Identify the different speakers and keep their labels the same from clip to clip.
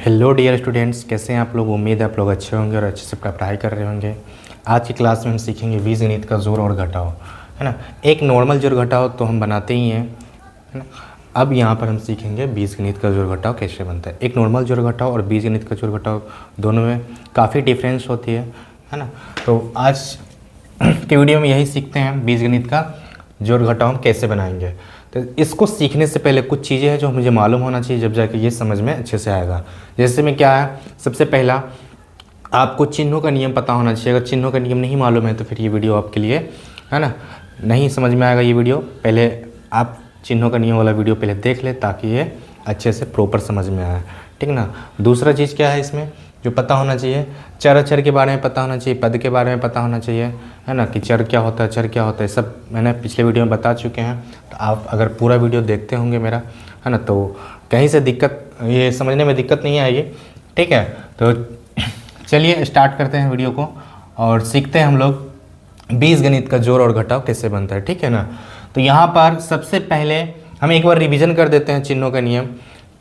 Speaker 1: Hello dear students, कैसे हैं आप लोग। उम्मीद है आप लोग अच्छे होंगे और अच्छे से पढ़ाई कर रहे होंगे। आज की क्लास में हम सीखेंगे बीजगणित का जोड़ और घटाव, है ना। एक नॉर्मल जोड़ घटाव तो हम बनाते ही हैं, है ना। अब यहाँ पर हम सीखेंगे बीजगणित का जोड़ घटाव कैसे बनता है। एक नॉर्मल जोड़ घटाव और बीजगणित का जोड़ घटाव दोनों में काफ़ी डिफरेंस होती है ना। तो आज के वीडियो में यही सीखते हैं, बीजगणित का जोड़ घटाव हम कैसे बनाएंगे। तो इसको सीखने से पहले कुछ चीज़ें हैं जो मुझे मालूम होना चाहिए, जब जाके ये समझ में अच्छे से आएगा। जैसे में क्या है, सबसे पहला आपको चिन्हों का नियम पता होना चाहिए। अगर चिन्हों का नियम नहीं मालूम है तो फिर ये वीडियो आपके लिए, है ना, नहीं समझ में आएगा। ये वीडियो पहले आप चिन्हों का नियम वाला वीडियो पहले देख ले ताकि ये अच्छे से प्रॉपर समझ में आए, ठीक ना। दूसरा चीज़ क्या है इसमें जो पता होना चाहिए, चर अचर के बारे में पता होना चाहिए, पद के बारे में पता होना चाहिए, है ना, कि चर क्या होता है, चर क्या होता है, सब मैंने पिछले वीडियो में बता चुके हैं। तो आप अगर पूरा वीडियो देखते होंगे मेरा, है ना, तो कहीं से दिक्कत, ये समझने में दिक्कत नहीं आएगी, ठीक है। तो चलिए स्टार्ट करते हैं वीडियो को और सीखते हैं हम लोग बीजगणित का जोड़ और घटाव कैसे बनता है, ठीक है ना। तो यहाँ पर सबसे पहले हम एक बार रिवीजन कर देते हैं चिन्हों का नियम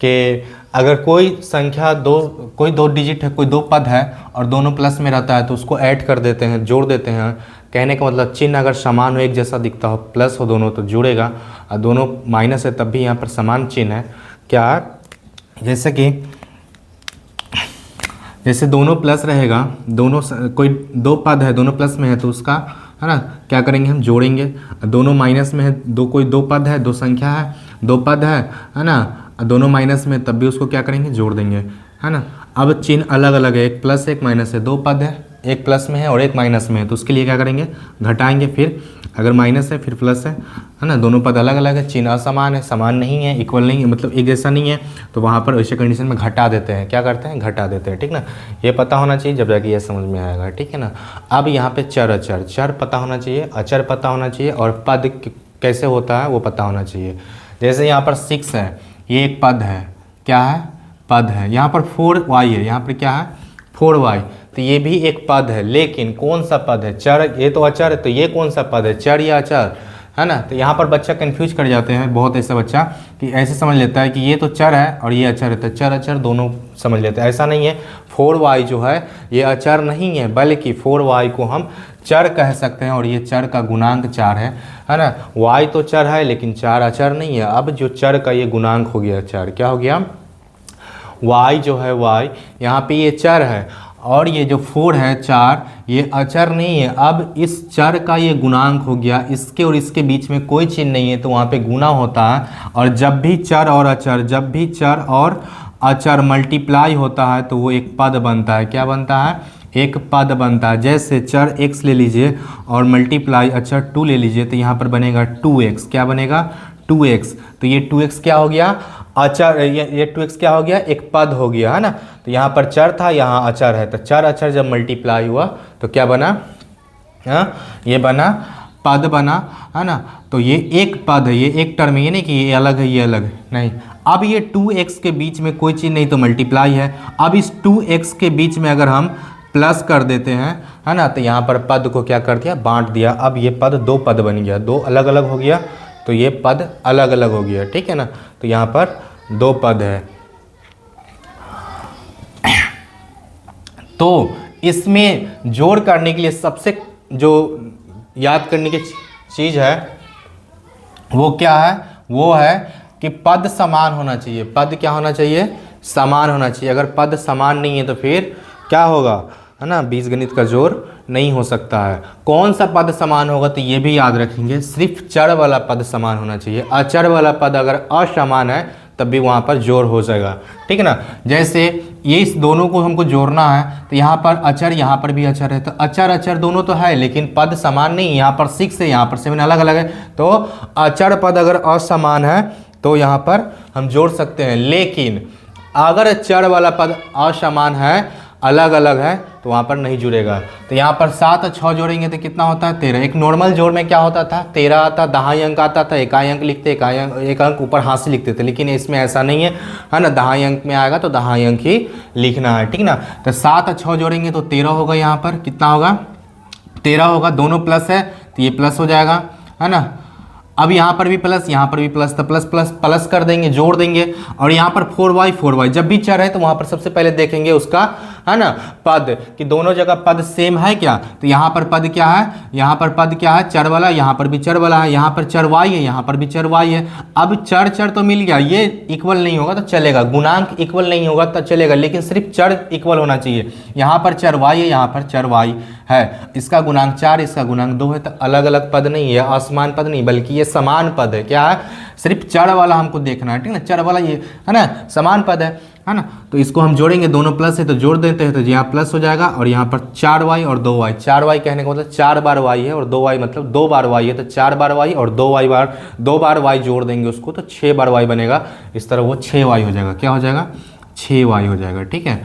Speaker 1: कि अगर कोई संख्या कोई दो डिजिट है, कोई दो पद है और दोनों प्लस में रहता है तो उसको ऐड कर देते हैं, जोड़ देते हैं। कहने का मतलब चिन्ह अगर समान हो, एक जैसा दिखता हो, प्लस हो दोनों तो जुड़ेगा, और दोनों माइनस है तब भी यहाँ पर समान चिन्ह है। क्या, जैसे दोनों प्लस रहेगा, दोनों कोई दो पद है दोनों प्लस में है तो उसका, है ना, क्या करेंगे हम जोड़ेंगे। दोनों माइनस में है, कोई दो पद है, दो संख्या है, दो पद है ना, दोनों माइनस में तब भी उसको क्या करेंगे, जोड़ देंगे, है ना। अब चिन्ह अलग अलग है, एक प्लस एक माइनस है, दो पद है, एक प्लस में है और एक माइनस में है तो उसके लिए क्या करेंगे, घटाएंगे। फिर अगर माइनस है फिर प्लस है ना, दोनों पद अलग अलग है, चिन्ह असमान है, समान नहीं है, इक्वल नहीं है, मतलब एक जैसा नहीं है, तो वहाँ पर ऐसे कंडीशन में घटा देते हैं। क्या करते हैं, घटा देते हैं, ठीक ना। ये पता होना चाहिए, जब जाके ये समझ में आएगा, ठीक है ना। अब यहाँ पे चर अचर, चर पता होना चाहिए, अचर पता होना चाहिए और पद कैसे होता है वो पता होना चाहिए। जैसे यहाँ पर 6 है, ये एक पद है, क्या है, पद है। यहाँ पर 4y है, यहाँ पर क्या है, 4y, तो ये भी एक पद है, लेकिन कौन सा पद है, चर। ये तो अचर है, तो ये कौन सा पद है, चर या अचर, है ना। तो यहाँ पर बच्चा कंफ्यूज कर जाते हैं, बहुत ऐसा बच्चा कि ऐसे समझ लेता है कि ये तो चर है और ये अचर है, तो चर अचर दोनों समझ लेते हैं। ऐसा नहीं है, 4y जो है ये अचर नहीं है, बल्कि 4y को हम चर कह सकते हैं और ये चर का गुणांक 4 है ना। y तो चर है लेकिन 4 अचर नहीं है। अब जो चर का ये गुणांक हो गया 4, क्या हो गया, y जो है, y यहाँ पे ये चर है और ये जो 4 है 4, ये अचर नहीं है। अब इस चर का ये गुणांक हो गया, इसके और इसके बीच में कोई चिन्ह नहीं है तो वहाँ पे गुना होता है। और जब भी चर और अचर, जब भी चर और अचर मल्टीप्लाई होता है तो वो एक पद बनता है। क्या बनता है, एक पद बनता है। जैसे चर x ले लीजिए और मल्टीप्लाई अचर 2 ले लीजिए तो यहाँ पर बनेगा 2x। क्या बनेगा, 2x। तो ये 2x क्या हो गया, अचर, ये 2x क्या हो गया, एक पद हो गया, है ना। तो यहाँ पर चर था, यहाँ अचर है, तो चर अचर जब मल्टीप्लाई हुआ तो क्या बना, हाँ, ये बना पद बना, है ना। तो ये एक पद है, ये एक टर्म है, ये नहीं कि ये अलग है ये अलग है, नहीं। अब ये 2x के बीच में कोई चीज़ नहीं तो मल्टीप्लाई है। अब इस 2x के बीच में अगर हम प्लस कर देते हैं, है ना, तो यहाँ पर पद को क्या कर दिया, बांट दिया। अब ये पद दो पद बन गया, दो अलग अलग हो गया तो ये पद अलग अलग हो गया, ठीक है ना। तो यहाँ पर दो पद है। तो इसमें जोड़ करने के लिए सबसे जो याद करने की चीज़ है वो क्या है, वो है कि पद समान होना चाहिए। पद क्या होना चाहिए, समान होना चाहिए। अगर पद समान नहीं है तो फिर क्या होगा, है ना, बीजगणित का जोड़ नहीं हो सकता है। कौन सा पद समान होगा तो ये भी याद रखेंगे, सिर्फ चर वाला पद समान होना चाहिए। अचर वाला पद अगर असमान है तब भी वहाँ पर जोड़ हो जाएगा, ठीक है ना। जैसे ये इस दोनों को हमको जोड़ना है तो यहाँ पर अचर, यहाँ पर भी अचर है, तो अचर अचर दोनों तो है लेकिन पद समान नहीं। यहाँ पर 6 है, यहाँ पर 7 अलग अलग है, तो अचर पद अगर असमान है तो यहाँ पर हम जोड़ सकते हैं। लेकिन अगर चर वाला पद असमान है, अलग अलग है, तो वहाँ पर नहीं जुड़ेगा। तो यहाँ पर 7 और 6 जोड़ेंगे तो कितना होता है, 13। एक नॉर्मल जोड़ में क्या होता था, 13 आता, दहाई अंक आता था, इकाई अंक लिखते, एक अंक ऊपर हाथ से लिखते थे। लेकिन इसमें ऐसा नहीं है ना, दहाई अंक में आएगा तो दहाई अंक ही लिखना है, ठीक ना। तो 7 और 6 जोड़ेंगे तो 13 होगा। यहाँ पर कितना होगा, 13 होगा। दोनों प्लस है तो ये प्लस हो जाएगा, है ना। अब यहाँ पर भी प्लस, यहाँ पर भी प्लस, तो प्लस प्लस प्लस कर देंगे, जोड़ देंगे। और यहाँ पर 4y जब भी चर है तो वहाँ पर सबसे पहले देखेंगे उसका, है ना, पद, कि दोनों जगह पद सेम है क्या। तो यहाँ पर पद क्या है, यहाँ पर पद क्या है, चर वाला, यहाँ पर भी चर वाला है, यहाँ पर चर y है, यहाँ पर भी चर y है। अब चर चर तो मिल गया, ये इक्वल नहीं होगा तो चलेगा, गुणांक इक्वल नहीं होगा तो चलेगा, लेकिन सिर्फ चर इक्वल होना चाहिए। यहाँ पर चर y है, यहाँ पर चर y है, इसका गुणांक 4, इसका गुणांक 2 है, तो अलग अलग पद नहीं है, असमान पद नहीं, बल्कि ये समान पद है। क्या है, सिर्फ चर वाला हमको देखना है, ठीक है ना, चर वाला ये है ना, समान पद है ना। तो इसको हम जोड़ेंगे, दोनों प्लस है तो जोड़ देते हैं, तो यहाँ प्लस हो जाएगा, और यहाँ पर 4y और 2y, 4y कहने का मतलब 4 बार y है, और 2y मतलब 2 बार y है, तो 4 बार y और 2 बार y जोड़ देंगे उसको, तो 6 बार y बनेगा। इस तरह वो 6y हो जाएगा। क्या हो जाएगा, 6y हो जाएगा, ठीक है।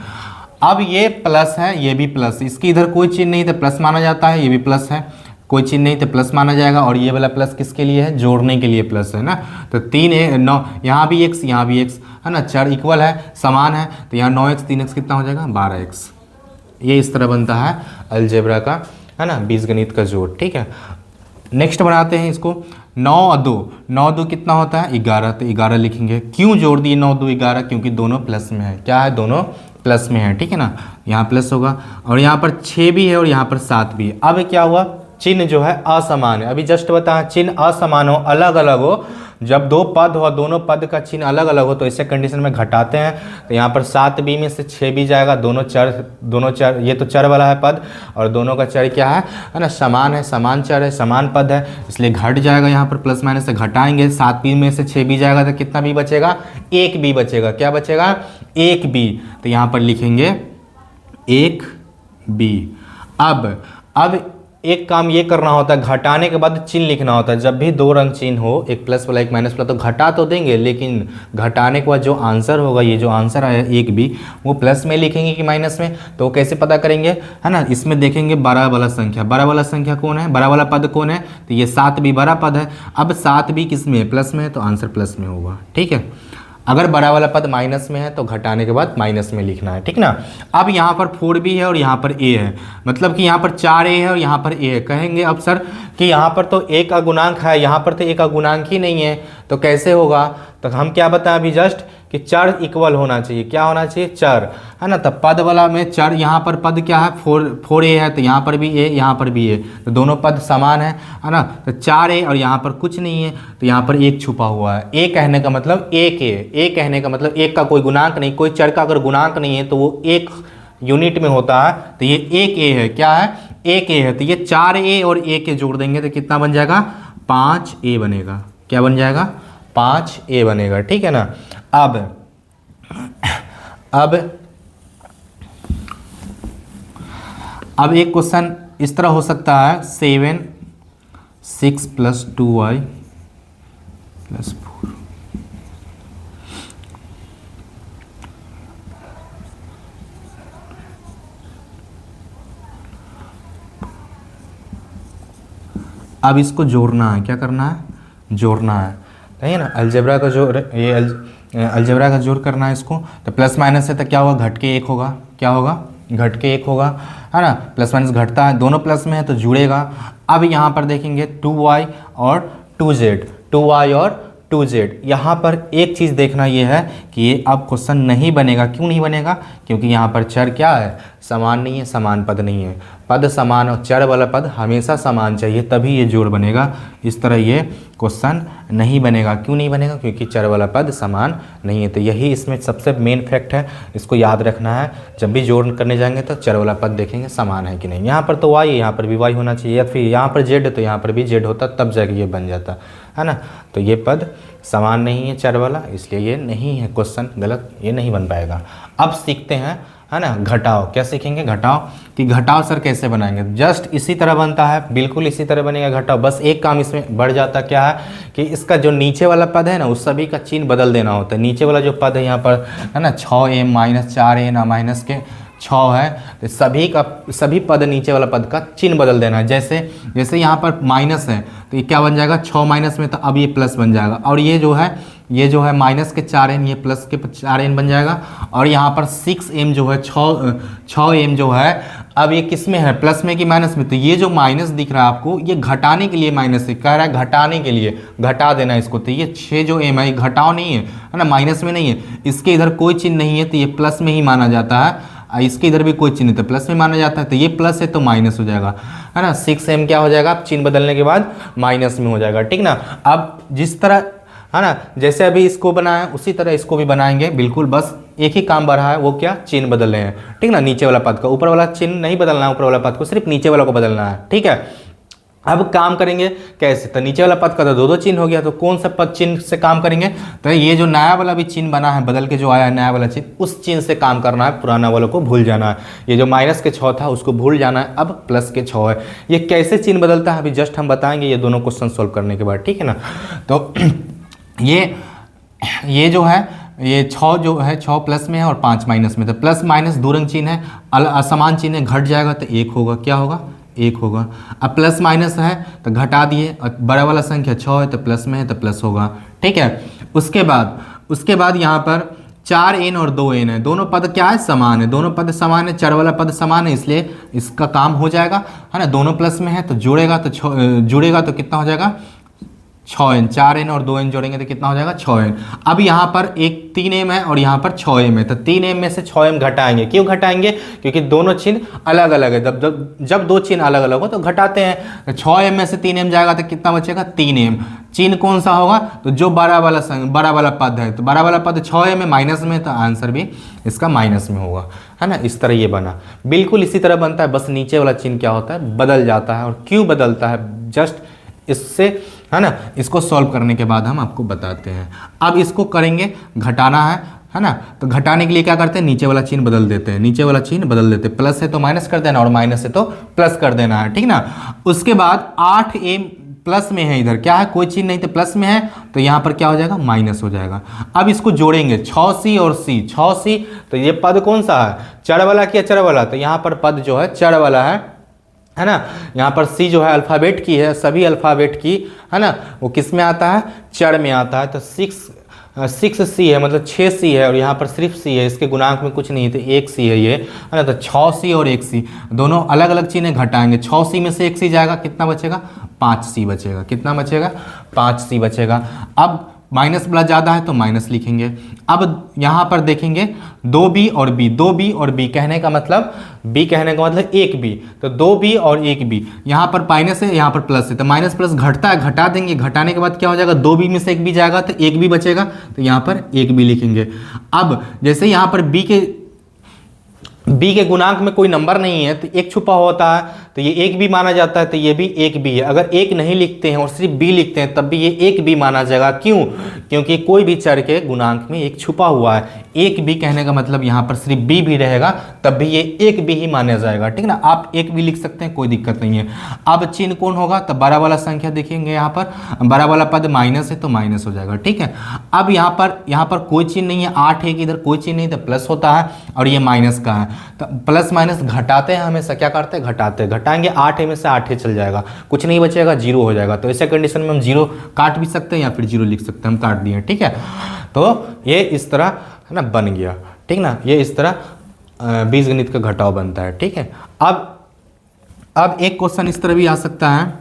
Speaker 1: अब ये प्लस है, ये भी प्लस, इसकी इधर कोई चिन्ह नहीं तो प्लस माना जाता है, ये भी प्लस है, कोई चिन्ह नहीं तो प्लस माना जाएगा। और ये वाला प्लस किसके लिए है, जोड़ने के लिए प्लस है ना। तो 3 9, यहाँ भी x, यहाँ भी x है ना, चर इक्वल है, समान है, तो यहाँ 9x 3x कितना हो जाएगा, 12x। ये इस तरह बनता है अलजेब्रा का, है ना, बीजगणित का जोड़, ठीक है। नेक्स्ट बनाते हैं इसको, 9 और 2, 9 2 कितना होता है, 11, तो 11 लिखेंगे। क्यों जोड़ दिए 9 2 11, क्योंकि दोनों प्लस में है। क्या है, दोनों प्लस में है, ठीक है ना, यहाँ प्लस होगा, और यहाँ पर 6 भी है और यहाँ पर 7 भी है। अब क्या हुआ, चिन्ह जो है असमान है, अभी जस्ट बताया, चिन्ह असमान हो, अलग अलग हो, जब दो पद हो, दोनों पद का चिन्ह अलग अलग हो, तो ऐसे कंडीशन में घटाते हैं। तो यहाँ पर 7b में से 6b जाएगा, दोनों चर, ये तो चर वाला है पद, और दोनों का चर क्या है ना, समान है, समान चर है, समान पद है, इसलिए घट जाएगा। यहाँ पर प्लस माइनस से घटाएंगे, 7b में से 6b जाएगा तो कितना b बचेगा, 1b बचेगा। क्या बचेगा, 1b, तो यहाँ पर लिखेंगे 1b। अब एक काम ये करना होता है, घटाने के बाद चिन्ह लिखना होता है। जब भी दो रंग चिन्ह हो, एक प्लस वाला एक माइनस वाला, तो घटा तो देंगे, लेकिन घटाने के बाद जो आंसर होगा, ये जो आंसर आया 1b, वो प्लस में लिखेंगे कि माइनस में, तो कैसे पता करेंगे, है ना। इसमें देखेंगे बड़ा वाला संख्या, बड़ा वाला संख्या कौन है, बड़ा वाला पद कौन है, तो ये 7b बड़ा पद है। अब 7b किस में है, प्लस में है, तो आंसर प्लस में होगा, ठीक है। अगर बड़ा वाला पद माइनस में है तो घटाने के बाद माइनस में लिखना है, ठीक ना। अब यहाँ पर 4b है और यहाँ पर a है, मतलब कि यहाँ पर 4a है और यहाँ पर a है। कहेंगे अब सर कि यहाँ पर तो a का गुणांक है, यहाँ पर तो a का गुणांक ही नहीं है, तो कैसे होगा। तो हम क्या बताएं अभी जस्ट कि चर इक्वल होना चाहिए। क्या होना चाहिए, चर, है ना। तब पद वाला में चर, यहाँ पर पद क्या है, 4a है, तो यहाँ पर भी a, यहाँ पर भी a, तो दोनों पद समान है ना। तो 4a और यहाँ पर कुछ नहीं है, तो यहाँ पर 1 छुपा हुआ है। a कहने का मतलब 1a, a कहने का मतलब 1 का कोई गुणांक नहीं, कोई चर का अगर गुणांक नहीं है तो वो 1 यूनिट में होता है, तो ये 1a है। क्या है, 1a है, तो ये 4a और a के जोड़ देंगे तो कितना बन जाएगा, 5a बनेगा। क्या बन जाएगा, 5a बनेगा, ठीक है ना। अब एक क्वेश्चन इस तरह हो सकता है, 7 6 + 2y + 4। अब इसको जोड़ना है, क्या करना है, जोड़ना है, है ना। अलजेब्रा का जोड़, ये अलजेब्रा का जोड़ करना है इसको। तो प्लस माइनस है तो क्या होगा, घट के 1 होगा। क्या होगा, घट के 1 होगा, है ना। प्लस माइनस घटता है, दोनों प्लस में है तो जुड़ेगा। अब यहाँ पर देखेंगे 2y और 2z, 2y और 2z। यहाँ पर एक चीज़ देखना ये है कि ये अब क्वेश्चन नहीं बनेगा। क्यों नहीं बनेगा, क्योंकि यहाँ पर चर क्या है, समान नहीं है, समान पद नहीं है। पद समान और चर वाला पद हमेशा समान चाहिए, तभी ये जोड़ बनेगा। इस तरह ये क्वेश्चन नहीं बनेगा। क्यों नहीं बनेगा, क्योंकि चर वाला पद समान नहीं है। तो यही इसमें सबसे मेन फैक्ट है, इसको याद रखना है। जब भी जोड़ करने जाएंगे तो चर वाला पद देखेंगे समान है कि नहीं। यहाँ पर तो y है, यहाँ पर भी y होना चाहिए, या फिर यहाँ पर z है तो यहाँ पर भी z होता, तब जाके ये बन जाता, है ना। तो ये पद समान नहीं है चर वाला, इसलिए ये नहीं है, क्वेश्चन गलत, ये नहीं बन पाएगा। अब सीखते हैं, है ना, घटाओ। क्या सीखेंगे, घटाओ। कि घटाओ सर कैसे बनाएंगे, जस्ट इसी तरह बनता है, बिल्कुल इसी तरह बनेगा घटाओ। बस एक काम इसमें बढ़ जाता, क्या है कि इसका जो नीचे वाला पद है ना, उस सभी का चिन्ह बदल देना होता है। नीचे वाला जो पद है यहाँ पर, है ना, 6a - 4a ना, माइनस के 6 है, तो सभी पद नीचे वाला पद का चिन्ह बदल देना है। जैसे यहाँ पर माइनस है तो ये क्या बन जाएगा, 6 माइनस में, तो अब ये प्लस बन जाएगा। और ये जो है माइनस के 4n, ये प्लस के 4n बन जाएगा। और यहाँ पर 6m जो है 6m जो है अब ये किस में है, प्लस में कि माइनस में, तो ये जो माइनस दिख रहा है आपको ये घटाने के लिए माइनस से कह रहा है, घटाने के लिए घटा देना इसको। तो ये 6 जो m है ये घटाओ नहीं है ना, माइनस में नहीं है, इसके इधर कोई चिन्ह नहीं है तो ये प्लस में ही माना जाता है, इसके इधर भी कोई चिन्ह नहीं तो प्लस में माना जाता है, तो ये प्लस है तो माइनस हो जाएगा, है ना। 6m क्या हो जाएगा, चिन्ह बदलने के बाद माइनस में हो जाएगा, ठीक ना। अब जिस तरह, है ना, जैसे अभी इसको बनाया उसी तरह इसको भी बनाएंगे, बिल्कुल बस एक ही काम बढ़ रहा है, वो क्या, चिन्ह बदल रहे हैं, ठीक ना। नीचे वाला पद का ऊपर वाला चिन्ह नहीं बदलना है, ऊपर वाला पद को सिर्फ नीचे वाला को बदलना है, ठीक है। अब काम करेंगे कैसे, तो नीचे वाला पद का तो दो चिन्ह हो गया, तो कौन सा पद चिन्ह से काम करेंगे, तो ये जो नया वाला भी चिन्ह बना है बदल के जो आया है नया वाला चिन्ह, उस चिन्ह से काम करना है, पुराना वालों को भूल जाना है। ये जो माइनस के 6 था उसको भूल जाना है, अब प्लस के 6 है। ये कैसे चिन्ह बदलता है अभी जस्ट हम बताएंगे ये दोनों क्वेश्चन सोल्व करने के बाद, ठीक है ना। तो ये जो है ये 6 जो है 6 प्लस में है और 5 माइनस में, तो प्लस माइनस दो रंग चिन्ह है, असमान चिन्ह है, घट जाएगा तो 1 होगा, क्या होगा, 1 होगा। अब प्लस माइनस है तो घटा दिए, और बड़ा वाला संख्या 6 है तो प्लस में है तो प्लस होगा, ठीक है। उसके बाद यहाँ पर 4n और 2n है, दोनों पद क्या है, समान है, दोनों पद समान है, चर वाला पद समान है, इसलिए इसका काम हो जाएगा, है ना। दोनों प्लस में है तो जुड़ेगा तो कितना हो जाएगा, 6n, 4n और 2n जोड़ेंगे तो कितना हो जाएगा, 6n। अब यहाँ पर एक 3m है और यहाँ पर 6m है, तो 3m में से 6m घटाएंगे, क्यों घटाएंगे, क्योंकि दोनों चिन्ह अलग अलग है, जब दो चिन्ह अलग अलग हो तो घटाते हैं। तो 6m में से 3m जाएगा तो कितना बचेगा, 3m। चिन्ह कौन सा होगा, तो जो बड़ा वाला पद है, तो बड़ा वाला पद 6m में माइनस में, तो आंसर भी इसका माइनस में होगा, है ना। इस तरह ये बना, बिल्कुल इसी तरह बनता है, बस नीचे वाला चिन्ह क्या होता है, बदल जाता है। और क्यों बदलता है जस्ट इससे, है ना, इसको सॉल्व करने के बाद हम आपको बताते हैं। अब इसको करेंगे, घटाना है ना, तो घटाने के लिए क्या करते हैं, नीचे वाला चिन्ह बदल देते हैं, प्लस है तो माइनस कर देना और माइनस है तो प्लस कर देना है, ठीक ना। उसके बाद 8m प्लस में है, इधर क्या है, कोई चिन्ह नहीं तो प्लस में है, तो यहाँ पर क्या हो जाएगा, माइनस हो जाएगा। अब इसको जोड़ेंगे 6c और c, 6c, तो ये पद कौन सा है, चर वाला कि अचर वाला, तो यहाँ पर पद जो है चर वाला है ना। यहाँ पर सी जो है अल्फ़ाबेट की है, सभी अल्फ़ाबेट की, है ना, वो किस में आता है, चर में आता है। तो 6c है, मतलब 6c है, और यहाँ पर सिर्फ c है, इसके गुणांक में कुछ नहीं है, तो 1c है ये, है ना। तो 6c और 1c दोनों अलग अलग चिन्ह घटाएंगे, 6c में से 1c जाएगा, कितना बचेगा, 5c बचेगा, कितना बचेगा, 5c बचेगा। अब माइनस वाला ज़्यादा है तो माइनस लिखेंगे। अब यहाँ पर देखेंगे 2b और b कहने का मतलब एक b, तो 2b और 1b, यहाँ पर माइनस है, यहाँ पर प्लस है, तो माइनस प्लस घटता है, घटा देंगे, घटाने के बाद क्या हो जाएगा, 2b में से 1b जाएगा तो 1b बचेगा, तो यहाँ पर 1b लिखेंगे। अब जैसे यहाँ पर b के गुणांक में कोई नंबर नहीं है तो एक छुपा होता है, तो ये 1b माना जाता है, तो ये भी 1b है। अगर 1 नहीं लिखते हैं और सिर्फ b लिखते हैं तब भी ये 1b माना जाएगा, क्यों, क्योंकि कोई भी चर के गुणांक में एक छुपा हुआ है। 1b कहने का मतलब यहाँ पर सिर्फ b भी रहेगा तब भी ये 1b ही माना जाएगा, ठीक ना। आप 1b लिख सकते हैं, कोई दिक्कत नहीं है। अब चिन्ह कौन होगा, तो बड़ा वाला संख्या देखेंगे, यहाँ पर बड़ा वाला पद माइनस है तो माइनस हो जाएगा, ठीक है। अब यहाँ पर कोई चिन्ह नहीं है, 8 है कि इधर कोई चिन्ह नहीं, तो प्लस होता है, और ये माइनस का है, तो प्लस माइनस घटाते हैं, हमेशा क्या करते हैं, घटाएंगे, 8 में से 8 चल जाएगा, कुछ नहीं बचेगा, 0 हो जाएगा। तो ऐसे कंडीशन में हम 0 काट भी सकते हैं या फिर 0 लिख सकते हैं, हम काट दिए, ठीक है। तो ये इस तरह, है ना, बन गया, ठीक ना। ये इस तरह बीजगणित का घटाव बनता है, ठीक है। अब एक क्वेश्चन इस तरह भी आ सकता है,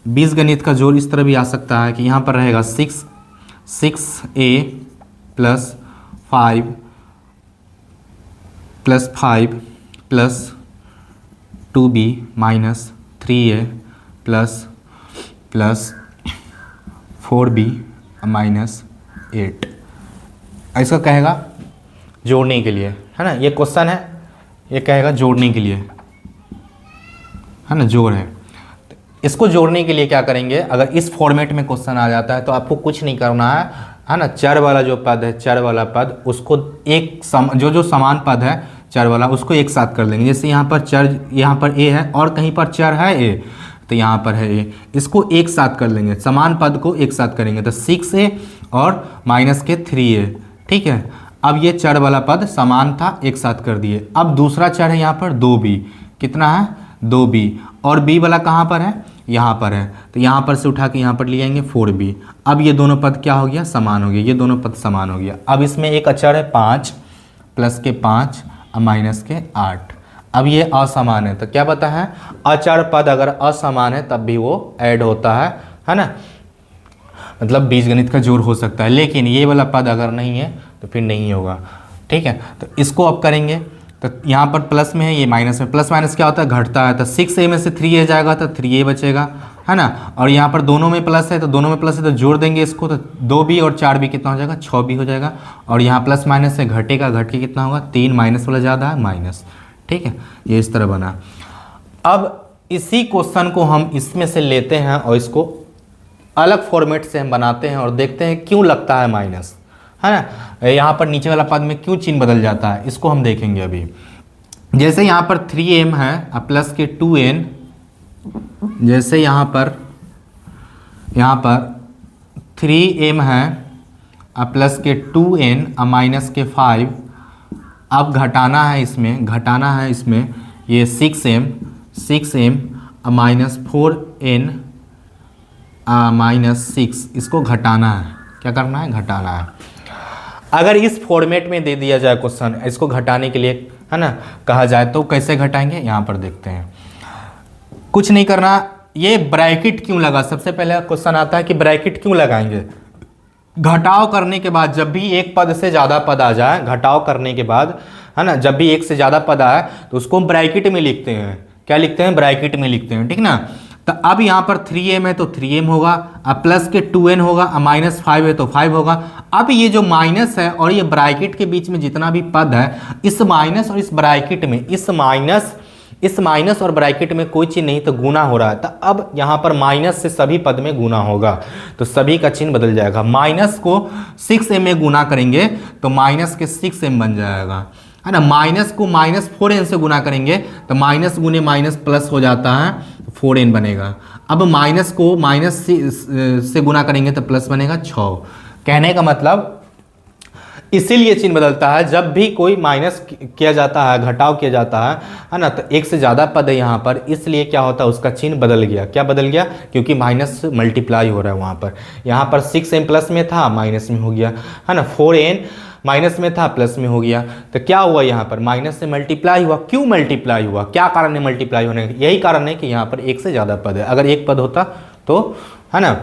Speaker 1: बीजगणित का जोड़ इस तरह भी आ सकता है कि यहाँ पर रहेगा 6a plus 5 plus 2b minus 3a plus 4b minus 8, इसका कहेगा जोड़ने के लिए, है ना। ये क्वेश्चन है, ये कहेगा जोड़ने के लिए, है ना, जोड़ है। इसको जोड़ने के लिए क्या करेंगे, अगर इस फॉर्मेट में क्वेश्चन आ जाता है तो आपको कुछ नहीं करना है ना। चर वाला जो पद है, चर वाला पद, उसको एक जो समान पद है चर वाला, उसको एक साथ कर लेंगे। जैसे यहाँ पर चर, यहाँ पर a है और कहीं पर चर है a, तो यहाँ पर है a, इसको एक साथ कर लेंगे, समान पद को एक साथ करेंगे, तो 6a और माइनस के 3a, ठीक है। अब ये चर वाला पद समान था, एक साथ कर दिए। अब दूसरा चर है यहाँ पर 2b, कितना है 2b, और b वाला कहाँ पर है, यहाँ पर है, तो यहाँ पर से उठा के यहाँ पर ले आएंगे 4b। अब ये दोनों पद क्या हो गया, समान हो गया, ये दोनों पद समान हो गया। अब इसमें एक अचर है 5 प्लस के 5 माइनस के 8। अब ये असमान है, तो क्या पता है अचर पद अगर असमान है तब भी वो ऐड होता है ना, मतलब बीजगणित का जोड़ हो सकता है, लेकिन ये वाला पद अगर नहीं है तो फिर नहीं होगा। ठीक है, तो इसको अब करेंगे, तो यहाँ पर प्लस में है, ये माइनस में, प्लस माइनस क्या होता है, घटता है, तो 6a में से 3a जाएगा तो 3a बचेगा, है ना। और यहाँ पर दोनों में प्लस है, तो दोनों में प्लस है तो जोड़ देंगे इसको, तो 2b और 4b कितना हो जाएगा, 6b हो जाएगा। और यहाँ प्लस माइनस से घटेगा, घट के कितना होगा, 3, माइनस वाला ज़्यादा है माइनस। ठीक है, ये इस तरह बना। अब इसी क्वेश्चन को हम इसमें से लेते हैं और इसको अलग फॉर्मेट से हम बनाते हैं और देखते हैं क्यों लगता है माइनस, है ना, यहाँ पर नीचे वाला पद में क्यों चिन्ह बदल जाता है, इसको हम देखेंगे अभी। जैसे यहाँ पर 3m है और प्लस के 2n, जैसे यहाँ पर 3m है और प्लस के 2n और माइनस के 5। अब घटाना है इसमें ये 6m और माइनस 4n माइनस 6, इसको घटाना है, क्या करना है, घटाना है। अगर इस फॉर्मेट में दे दिया जाए क्वेश्चन, इसको घटाने के लिए, है ना, कहा जाए तो कैसे घटाएंगे, यहाँ पर देखते हैं। कुछ नहीं करना, ये ब्रैकेट क्यों लगा, सबसे पहले क्वेश्चन आता है कि ब्रैकेट क्यों लगाएंगे। घटाव करने के बाद जब भी एक पद से ज़्यादा पद आ जाए, घटाव करने के बाद, है ना, जब भी एक से ज़्यादा पद आए तो उसको हम ब्रैकेट में लिखते हैं। क्या लिखते हैं, ब्रैकेट में लिखते हैं, ठीक ना। तो अब यहाँ पर 3m है तो 3m होगा, अब प्लस के 2n होगा, अब माइनस 5 है तो 5 होगा। अब ये जो माइनस है और ये ब्रैकेट के बीच में जितना भी पद है, इस माइनस और इस ब्रैकेट में, इस माइनस और ब्रैकेट में कोई चीज़ नहीं तो गुना हो रहा है, तो अब यहाँ पर माइनस से सभी पद में गुना होगा, तो सभी का चिन्ह बदल जाएगा। माइनस को 6m में गुना करेंगे तो माइनस के 6m बन जाएगा, है ना। माइनस को माइनस 4n से गुना करेंगे तो माइनस गुने माइनस प्लस हो जाता है, 4n बनेगा। अब माइनस को माइनस से गुना करेंगे तो प्लस बनेगा 6। कहने का मतलब इसीलिए चिन्ह बदलता है जब भी कोई माइनस किया जाता है, घटाव किया जाता है ना, तो एक से ज़्यादा पद है यहाँ पर, इसलिए क्या होता है, उसका चिन्ह बदल गया। क्या बदल गया, क्योंकि माइनस मल्टीप्लाई हो रहा है वहाँ पर। यहाँ पर 6m प्लस में था, माइनस में हो गया, है ना। 4n माइनस में था, प्लस में हो गया, तो क्या हुआ, यहाँ पर माइनस से मल्टीप्लाई हुआ। क्यों मल्टीप्लाई हुआ, क्या कारण है मल्टीप्लाई होने का, यही कारण है कि यहाँ पर एक से ज़्यादा पद है। अगर एक पद होता तो, है ना,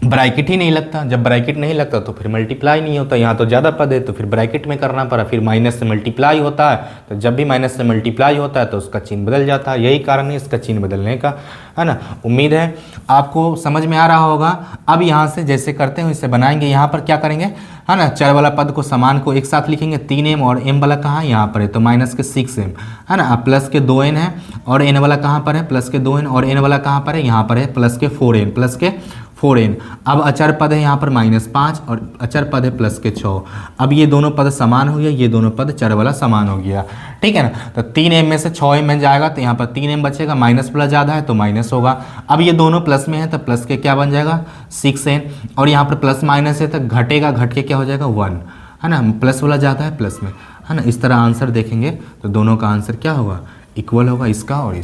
Speaker 1: ब्रैकेट ही नहीं लगता, जब ब्रैकेट नहीं लगता तो फिर मल्टीप्लाई नहीं होता। यहाँ तो ज़्यादा पद है तो फिर ब्रैकेट में करना पड़ा, फिर माइनस से मल्टीप्लाई होता है, तो जब भी माइनस से मल्टीप्लाई होता है तो उसका चिन्ह बदल जाता है। यही कारण है इसका चिन्ह बदलने का, है ना। उम्मीद है आपको समझ में आ रहा होगा। अब यहाँ से जैसे करते हैं इसे बनाएंगे। यहाँ पर क्या करेंगे, है ना, चर वाला पद को समान को एक साथ लिखेंगे, 3m और m वाला कहाँ है, यहाँ पर है, तो माइनस के 6m, है ना। अब प्लस के 2n है और n वाला कहाँ पर है, प्लस के 2n, और n वाला कहाँ पर है, यहाँ पर है, प्लस के 4n, प्लस के 4n। अब अचर पद है यहाँ पर -5 और अचर पद है प्लस के 6। अब ये दोनों पद समान हो गया, ये दोनों पद चर वाला समान हो गया, ठीक है ना। तो 3m में से 6m में जाएगा तो यहाँ पर 3m बचेगा, माइनस प्लस ज़्यादा है तो माइनस होगा। अब ये दोनों प्लस में है तो प्लस के क्या बन जाएगा, 6n, और यहाँ पर प्लस माइनस है तो घटेगा, घट के क्या हो जाएगा 1, है ना। प्लस वाला ज़्यादा है प्लस में, है ना। इस तरह आंसर देखेंगे तो दोनों का आंसर क्या होगा, इक्वल होगा, इसका और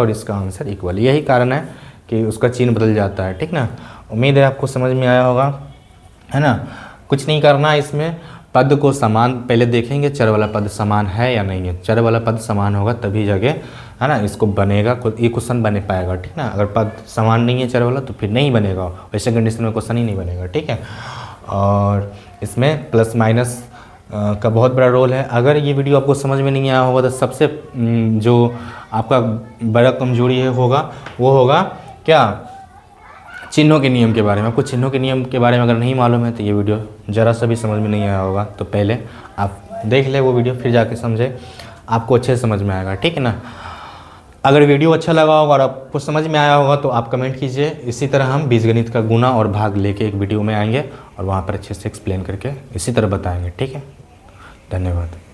Speaker 1: इसका आंसर इक्वल। यही कारण है कि उसका चिन्ह बदल जाता है, ठीक ना। उम्मीद है आपको समझ में आया होगा, है ना। कुछ नहीं करना है इसमें, पद को समान पहले देखेंगे, चर वाला पद समान है या नहीं है। चर वाला पद समान होगा तभी जगह, है ना, इसको बनेगा, ये क्वेश्चन बने पाएगा, ठीक ना। अगर पद समान नहीं है चर वाला तो फिर नहीं बनेगा, वैसे कंडीशन में क्वेश्चन ही नहीं बनेगा, ठीक है। और इसमें प्लस माइनस का बहुत बड़ा रोल है। अगर ये वीडियो आपको समझ में नहीं आया होगा तो सबसे जो आपका बड़ा कमजोरी है होगा वो होगा क्या, चिन्हों के नियम के बारे में। आपको चिन्हों के नियम के बारे में अगर नहीं मालूम है तो ये वीडियो ज़रा सा भी समझ में नहीं आया होगा, तो पहले आप देख ले वो वीडियो, फिर जाके समझे, आपको अच्छे से समझ में आएगा, ठीक है ना। अगर वीडियो अच्छा लगा होगा और आपको समझ में आया होगा तो आप कमेंट कीजिए। इसी तरह हम बीजगणित का गुना और भाग लेके एक वीडियो में आएंगे और वहाँ पर अच्छे से एक्सप्लेन करके इसी तरह बताएंगे, ठीक है। धन्यवाद।